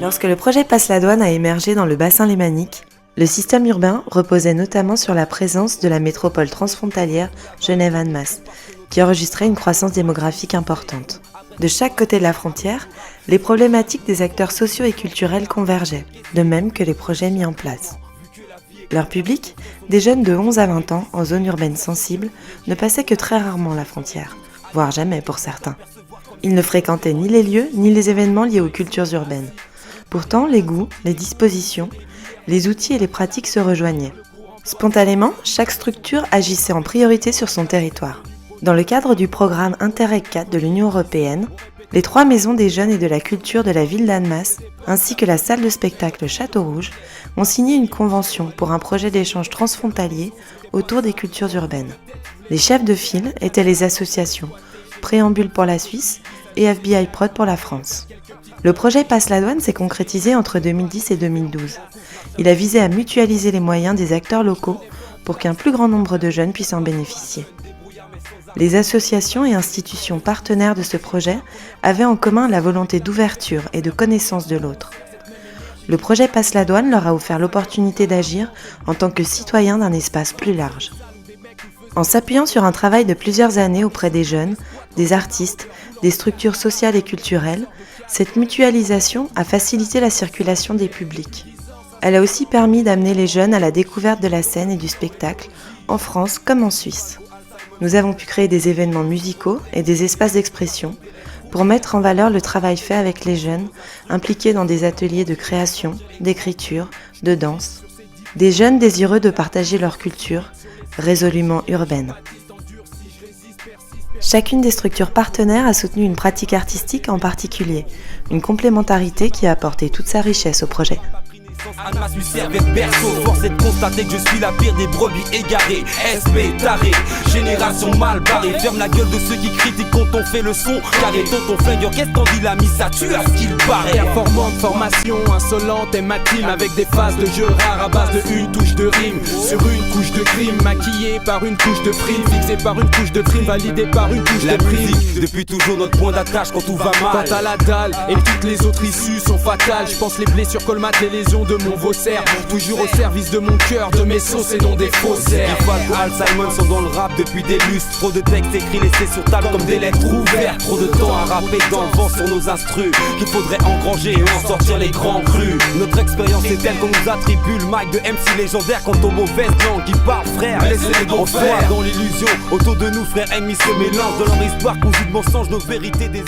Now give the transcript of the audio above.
Lorsque le projet Passe-la-Douane a émergé dans le bassin lémanique, le système urbain reposait notamment sur la présence de la métropole transfrontalière Genève-Annemasse, qui enregistrait une croissance démographique importante. De chaque côté de la frontière, les problématiques des acteurs sociaux et culturels convergeaient, de même que les projets mis en place. Leur public, des jeunes de 11 à 20 ans en zone urbaine sensible, ne passait que très rarement la frontière, voire jamais pour certains. Ils ne fréquentaient ni les lieux ni les événements liés aux cultures urbaines. Pourtant, les goûts, les dispositions, les outils et les pratiques se rejoignaient. Spontanément, chaque structure agissait en priorité sur son territoire. Dans le cadre du programme Interreg 4 de l'Union européenne, les 3 maisons des jeunes et de la culture de la ville d'Annemasse, ainsi que la salle de spectacle Château Rouge, ont signé une convention pour un projet d'échange transfrontalier autour des cultures urbaines. Les chefs de file étaient les associations Préambule pour la Suisse et FBI Prod pour la France. Le projet Passe-la-Douane s'est concrétisé entre 2010 et 2012. Il a visé à mutualiser les moyens des acteurs locaux pour qu'un plus grand nombre de jeunes puissent en bénéficier. Les associations et institutions partenaires de ce projet avaient en commun la volonté d'ouverture et de connaissance de l'autre. Le projet Passe-la-Douane leur a offert l'opportunité d'agir en tant que citoyens d'un espace plus large. En s'appuyant sur un travail de plusieurs années auprès des jeunes, des artistes, des structures sociales et culturelles, cette mutualisation a facilité la circulation des publics. Elle a aussi permis d'amener les jeunes à la découverte de la scène et du spectacle, en France comme en Suisse. Nous avons pu créer des événements musicaux et des espaces d'expression pour mettre en valeur le travail fait avec les jeunes impliqués dans des ateliers de création, d'écriture, de danse. Des jeunes désireux de partager leur culture, résolument urbaine. Chacune des structures partenaires a soutenu une pratique artistique en particulier, une complémentarité qui a apporté toute sa richesse au projet. Annemasse lui servait de berceau. Force est de constater que je suis la pire des brebis égarées. SP taré, génération mal barrée. Ferme la gueule de ceux qui critiquent quand on fait le son. Carré ton flingueur, qu'est-ce qu'on dit la mise ça tue à ce qu'il paraît. Performante, formation insolente et ma team avec des phases de jeu rares à base de une touche de rime. Sur une couche de crime, maquillée par une couche de prime. Fixée par une couche de prime, validée par une couche la de prime. Musique, depuis toujours notre point d'attache quand tout va mal. Quant à la dalle, et toutes les autres issues sont fatales. Je pense les blessures colmatent les lésions de mon vaussaire. Toujours au service de mon cœur, de mes sauces et non des faussaires. Falco, Al Simon sont dans le rap depuis des lustres. Trop de textes écrits laissés sur table comme des lettres ouvertes. Trop de temps à rapper dans le vent sur nos instrus qu'il faudrait engranger et en sortir les grands crus. Notre expérience est telle qu'on nous attribue le mic de MC légendaire quant aux mauvaises langues qui parlent frère. Laissez-les donc faire dans l'illusion. Autour de nous frères ennemis se mélangent. Dans leur histoire conjugue mensonge, nos vérités des